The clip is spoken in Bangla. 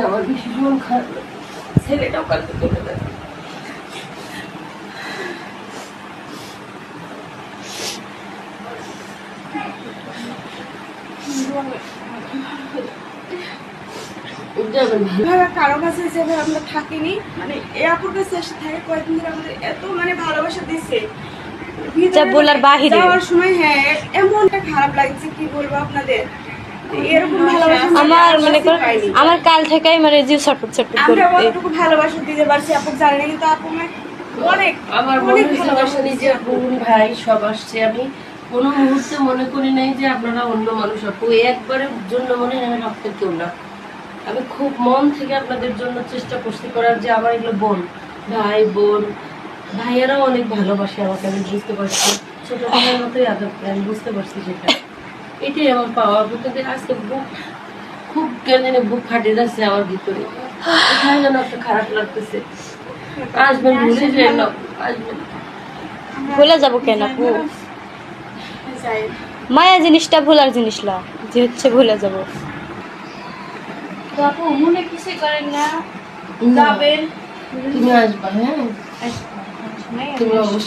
আমার বেশি মন খারাপ, ছেলেটাও কালকে চলে যাবে। কারো কাছে যেভাবে আমরা থাকিনি, মানে আপুর কাছে এসে থাকে কয়েকদিন ধরে আমাদের এত মানে ভালোবাসা দিচ্ছে বলার বাহিরে যাওয়ার সময়। হ্যাঁ, এমনটা খারাপ লাগছে কি বলবো আপনাদের, এরকম ভালোবাসা আমার মনে করো আমার কাল থেকেই মানে জিভ ছটফট ছটফট আমরা করতে। কতটুকু ভালোবাসা দিতে পারছি আপু জানি না, কিন্তু আপু অনেক আমার মনে ভালোবাসা নেই যে বোন ভাই সব আসছে। আমি কোনো মুহূর্তে মনে করি নাই যে আপনারা অন্য মানুষ। আপু একবারের জন্য মনে হয় আমি রক্তের কেউ না। আমি খুব মন থেকে আপনাদের জন্য চেষ্টা করছি করার, যে আমার এগুলো বোন ভাই বোন ভাইয়েরাও অনেক ভালোবাসে আমাকে, আমি বুঝতে পারছি। ছোট ভাইয়ের মতোই আদর করে, আমি বুঝতে পারছি সেটা। এটাই আমার পাওয়া। কিন্তু আজকে বুক খুব কেন জানি বুক ফাটে যাচ্ছে আমার ভিতরে, কোথায় যেন একটা খারাপ লাগতেছে। আসবেন, ভুলে যাই না, আসবেন। ভুলে যাবো কেন আপু? মায়া জিনিসটা ভুলার জিনিস না, যে হচ্ছে ভুলে যাবো। তো আপু মনে কিছু করেন না, যাবেন, তুমি আসবা। হ্যাঁ, তুমি অবশ্যই।